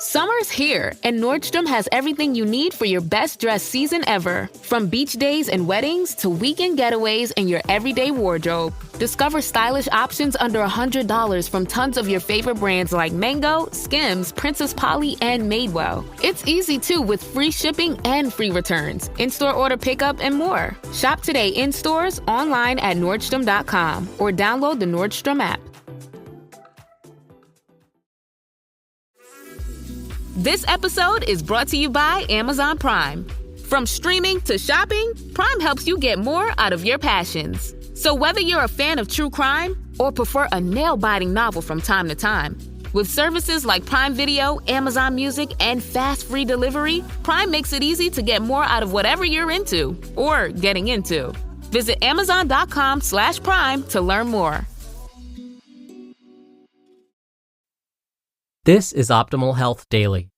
Summer's here, and Nordstrom has everything you need for your best dress season ever. From beach days and weddings to weekend getaways and your everyday wardrobe. Discover stylish options under $100 from tons of your favorite brands like Mango, Skims, Princess Polly, and Madewell. It's easy too with free shipping and free returns, in-store order pickup, and more. Shop today in stores, online at Nordstrom.com, or download the Nordstrom app. This episode is brought to you by Amazon Prime. From streaming to shopping, Prime helps you get more out of your passions. So whether you're a fan of true crime or prefer a nail-biting novel from time to time, with services like Prime Video, Amazon Music, and fast free delivery, Prime makes it easy to get more out of whatever you're into or getting into. Visit Amazon.com/Prime to learn more. This is Optimal Health Daily.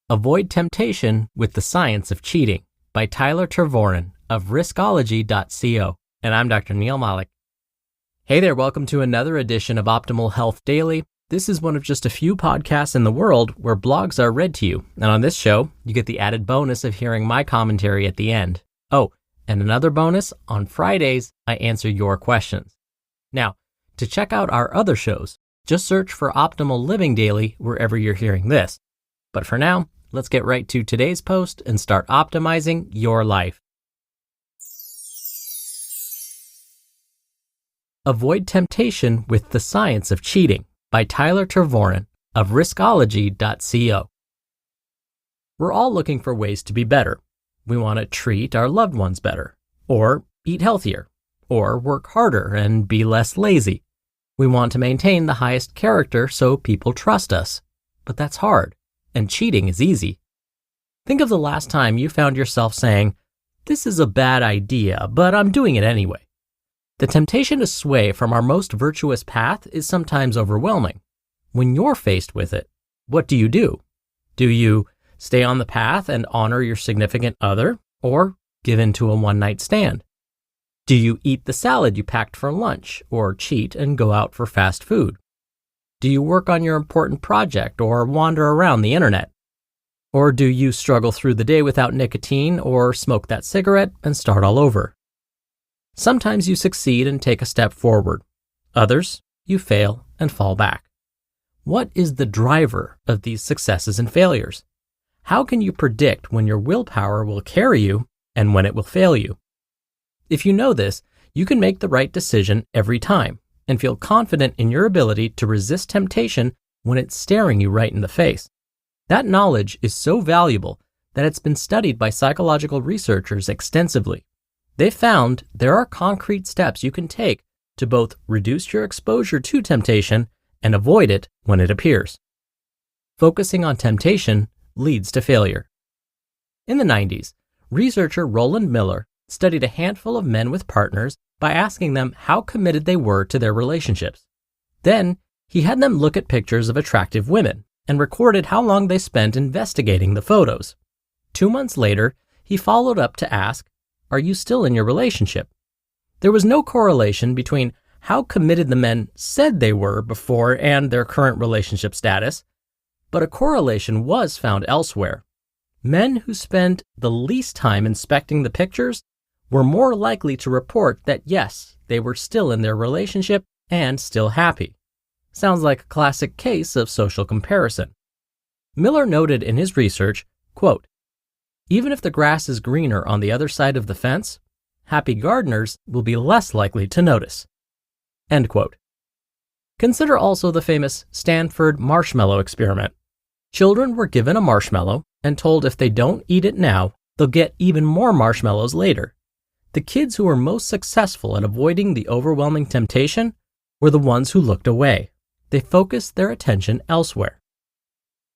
Avoid Temptation with the Science of Cheating by Tyler Tervooren of Riskology.co. And I'm Dr. Neil Malik. Hey there, welcome to another edition of Optimal Health Daily. This is one of just a few podcasts in the world where blogs are read to you. And on this show, you get the added bonus of hearing my commentary at the end. Oh, and another bonus, on Fridays, I answer your questions. Now, to check out our other shows, just search for Optimal Living Daily wherever you're hearing this. But for now, let's get right to today's post and start optimizing your life. Avoid Temptation with the Science of Cheating by Tyler Tervooren of Riskology.co. We're all looking for ways to be better. We want to treat our loved ones better, or eat healthier, or work harder and be less lazy. We want to maintain the highest character so people trust us. But that's hard, and cheating is easy. Think of the last time you found yourself saying, "This is a bad idea, but I'm doing it anyway." The temptation to sway from our most virtuous path is sometimes overwhelming. When you're faced with it, what do? Do you stay on the path and honor your significant other, or give in to a one-night stand? Do you eat the salad you packed for lunch, or cheat and go out for fast food? Do you work on your important project or wander around the internet? Or do you struggle through the day without nicotine or smoke that cigarette and start all over? Sometimes you succeed and take a step forward. Others, you fail and fall back. What is the driver of these successes and failures? How can you predict when your willpower will carry you and when it will fail you? If you know this, you can make the right decision every time and feel confident in your ability to resist temptation when it's staring you right in the face. That knowledge is so valuable that it's been studied by psychological researchers extensively. They found there are concrete steps you can take to both reduce your exposure to temptation and avoid it when it appears. Focusing on temptation leads to failure. In the 90s, researcher Roland Miller studied a handful of men with partners by asking them how committed they were to their relationships. Then, he had them look at pictures of attractive women and recorded how long they spent investigating the photos. 2 months later, he followed up to ask, "Are you still in your relationship?" There was no correlation between how committed the men said they were before and their current relationship status, but a correlation was found elsewhere. Men who spent the least time inspecting the pictures were more likely to report that yes, they were still in their relationship and still happy. Sounds like a classic case of social comparison. Miller noted in his research, quote, "Even if the grass is greener on the other side of the fence, happy gardeners will be less likely to notice." End quote. Consider also the famous Stanford marshmallow experiment. Children were given a marshmallow and told if they don't eat it now, they'll get even more marshmallows later. The kids who were most successful at avoiding the overwhelming temptation were the ones who looked away. They focused their attention elsewhere.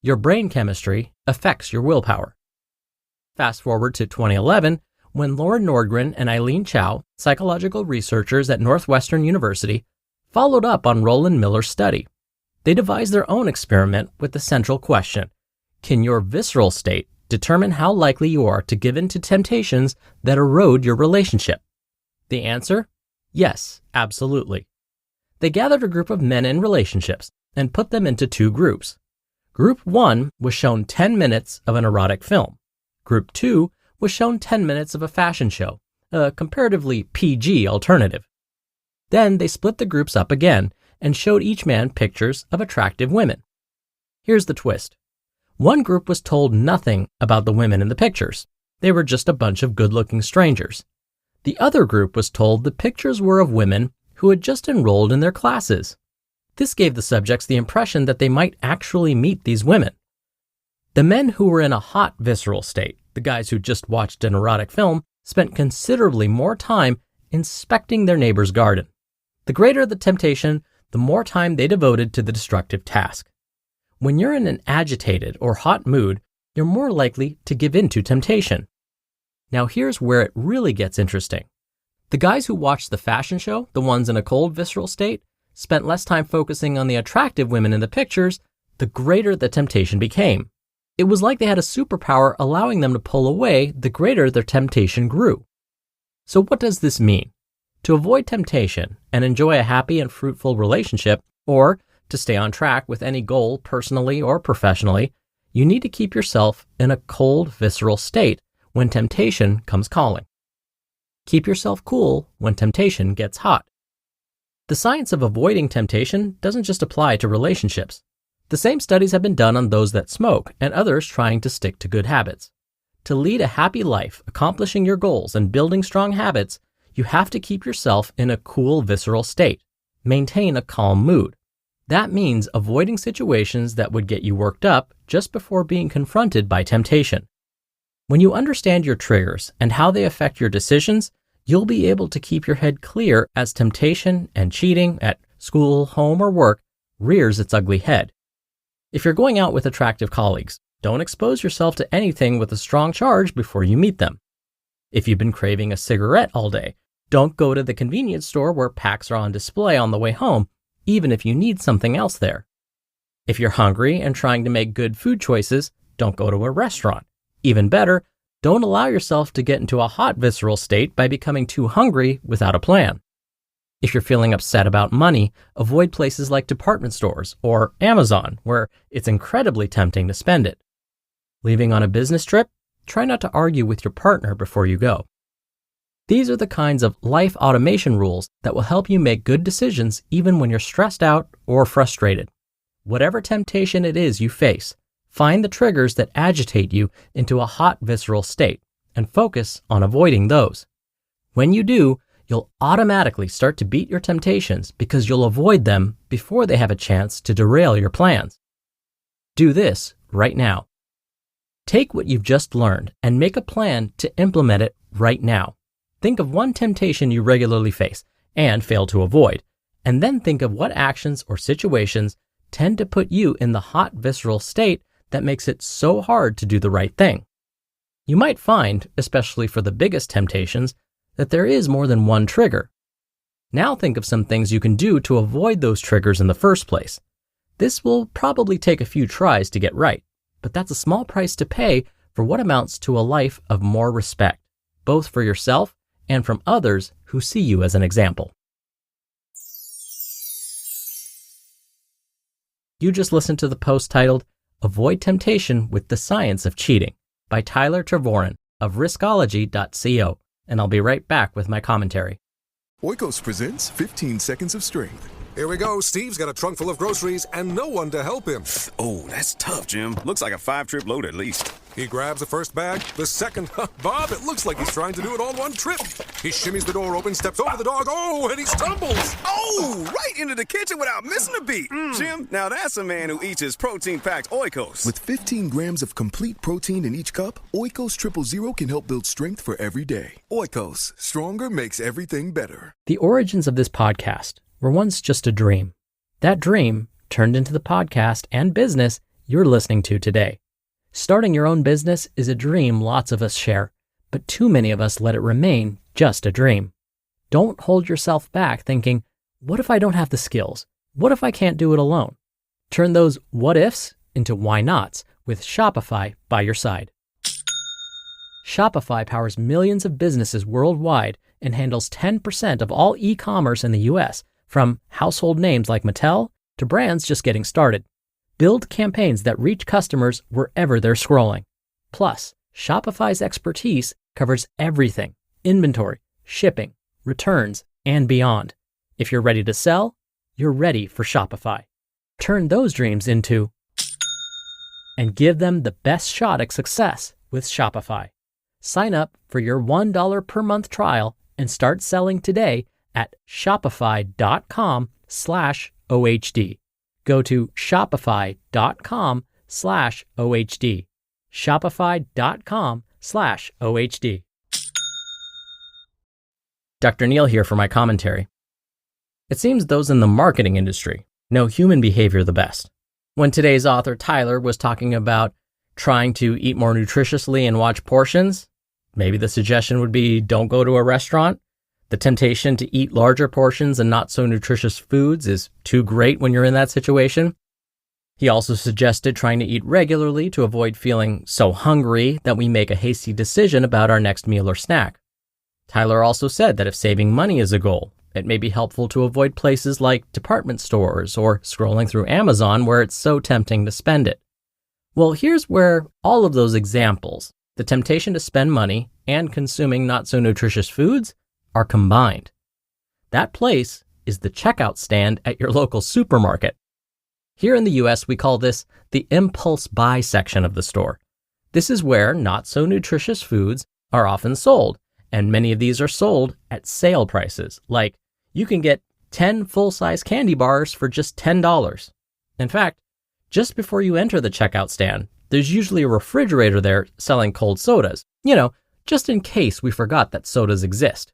Your brain chemistry affects your willpower. Fast forward to 2011, when Lauren Nordgren and Eileen Chow, psychological researchers at Northwestern University, followed up on Roland Miller's study. They devised their own experiment with the central question: can your visceral state determine how likely you are to give in to temptations that erode your relationship? The answer? Yes, absolutely. They gathered a group of men in relationships and put them into 2 groups. Group 1 was shown 10 minutes of an erotic film. Group 2 was shown 10 minutes of a fashion show, a comparatively PG alternative. Then they split the groups up again and showed each man pictures of attractive women. Here's the twist. One group was told nothing about the women in the pictures. They were just a bunch of good-looking strangers. The other group was told the pictures were of women who had just enrolled in their classes. This gave the subjects the impression that they might actually meet these women. The men who were in a hot visceral state, the guys who just watched an erotic film, spent considerably more time inspecting their neighbor's garden. The greater the temptation, the more time they devoted to the destructive task. When you're in an agitated or hot mood, you're more likely to give in to temptation. Now here's where it really gets interesting. The guys who watched the fashion show, the ones in a cold visceral state, spent less time focusing on the attractive women in the pictures, the greater the temptation became. It was like they had a superpower allowing them to pull away the greater their temptation grew. So what does this mean? To avoid temptation and enjoy a happy and fruitful relationship, or to stay on track with any goal personally or professionally, you need to keep yourself in a cold visceral state when temptation comes calling. Keep yourself cool when temptation gets hot. The science of avoiding temptation doesn't just apply to relationships. The same studies have been done on those that smoke and others trying to stick to good habits. To lead a happy life, accomplishing your goals and building strong habits, you have to keep yourself in a cool visceral state. Maintain a calm mood. That means avoiding situations that would get you worked up just before being confronted by temptation. When you understand your triggers and how they affect your decisions, you'll be able to keep your head clear as temptation and cheating at school, home, or work rears its ugly head. If you're going out with attractive colleagues, don't expose yourself to anything with a strong charge before you meet them. If you've been craving a cigarette all day, don't go to the convenience store where packs are on display on the way home, even if you need something else there. If you're hungry and trying to make good food choices, don't go to a restaurant. Even better, don't allow yourself to get into a hot visceral state by becoming too hungry without a plan. If you're feeling upset about money, avoid places like department stores or Amazon, where it's incredibly tempting to spend it. Leaving on a business trip, try not to argue with your partner before you go. These are the kinds of life automation rules that will help you make good decisions even when you're stressed out or frustrated. Whatever temptation it is you face, find the triggers that agitate you into a hot visceral state and focus on avoiding those. When you do, you'll automatically start to beat your temptations because you'll avoid them before they have a chance to derail your plans. Do this right now. Take what you've just learned and make a plan to implement it right now. Think of one temptation you regularly face and fail to avoid, and then think of what actions or situations tend to put you in the hot visceral state that makes it so hard to do the right thing. You might find, especially for the biggest temptations, that there is more than one trigger. Now think of some things you can do to avoid those triggers in the first place. This will probably take a few tries to get right, but that's a small price to pay for what amounts to a life of more respect, both for yourself and from others who see you as an example. You just listened to the post titled, Avoid Temptation with the Science of Cheating by Tervooren of Riskology.co, and I'll be right back with my commentary. Oikos presents 15 Seconds of Strength. Here we go. Steve's got a trunk full of groceries and no one to help him. Oh, that's tough, Jim. Looks like a 5-trip load at least. He grabs the first bag, the second. Bob, it looks like he's trying to do it all in one trip. He shimmies the door open, steps over the dog, and he stumbles. Oh, right into the kitchen without missing a beat. Jim, now that's a man who eats his protein-packed Oikos. With 15 grams of complete protein in each cup, Oikos Triple Zero can help build strength for every day. Oikos, stronger makes everything better. The origins of this podcast were once just a dream. That dream turned into the podcast and business you're listening to today. Starting your own business is a dream lots of us share, but too many of us let it remain just a dream. Don't hold yourself back thinking, what if I don't have the skills? What if I can't do it alone? Turn those what ifs into why nots with Shopify by your side. Shopify powers millions of businesses worldwide and handles 10% of all e-commerce in the US, from household names like Mattel to brands just getting started. Build campaigns that reach customers wherever they're scrolling. Plus, Shopify's expertise covers everything: inventory, shipping, returns, and beyond. If you're ready to sell, you're ready for Shopify. Turn those dreams into and give them the best shot at success with Shopify. Sign up for your $1 per month trial and start selling today at shopify.com/OHD. Go to shopify.com/OHD. Shopify.com/OHD. Dr. Neal here for my commentary. It seems those in the marketing industry know human behavior the best. When today's author Tyler was talking about trying to eat more nutritiously and watch portions, maybe the suggestion would be don't go to a restaurant. The temptation to eat larger portions and not so nutritious foods is too great when you're in that situation. He also suggested trying to eat regularly to avoid feeling so hungry that we make a hasty decision about our next meal or snack. Tyler also said that if saving money is a goal, it may be helpful to avoid places like department stores or scrolling through Amazon where it's so tempting to spend it. Well, here's where all of those examples, the temptation to spend money and consuming not so nutritious foods, are combined. That place is the checkout stand at your local supermarket. Here in the US, we call this the impulse buy section of the store. This is where not so nutritious foods are often sold, and many of these are sold at sale prices, like you can get 10 full-size candy bars for just $10. In fact, just before you enter the checkout stand, there's usually a refrigerator there selling cold sodas, just in case we forgot that sodas exist.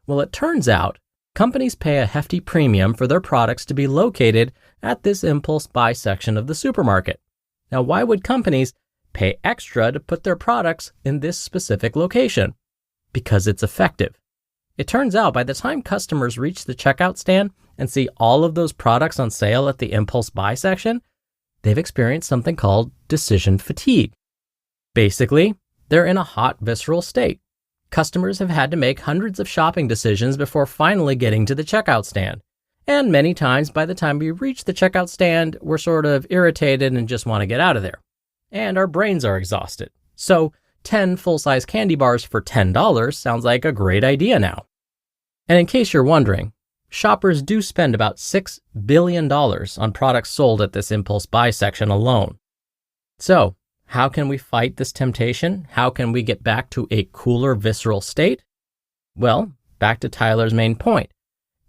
Well, it turns out companies pay a hefty premium for their products to be located at this impulse buy section of the supermarket. Now, why would companies pay extra to put their products in this specific location? Because it's effective. It turns out by the time customers reach the checkout stand and see all of those products on sale at the impulse buy section, they've experienced something called decision fatigue. Basically, they're in a hot, visceral state. Customers have had to make hundreds of shopping decisions before finally getting to the checkout stand. And many times by the time we reach the checkout stand, we're sort of irritated and just want to get out of there. And our brains are exhausted. So 10 full-size candy bars for $10 sounds like a great idea now. And in case you're wondering, shoppers do spend about $6 billion on products sold at this impulse buy section alone. So, how can we fight this temptation? How can we get back to a cooler, visceral state? Well, back to Tyler's main point.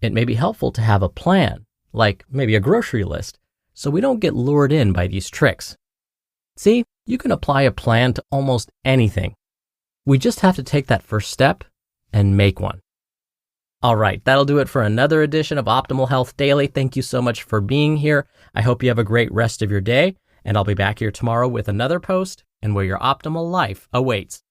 It may be helpful to have a plan, like maybe a grocery list, so we don't get lured in by these tricks. See, you can apply a plan to almost anything. We just have to take that first step and make one. All right, that'll do it for another edition of Optimal Health Daily. Thank you so much for being here. I hope you have a great rest of your day, and I'll be back here tomorrow with another post and where your optimal life awaits.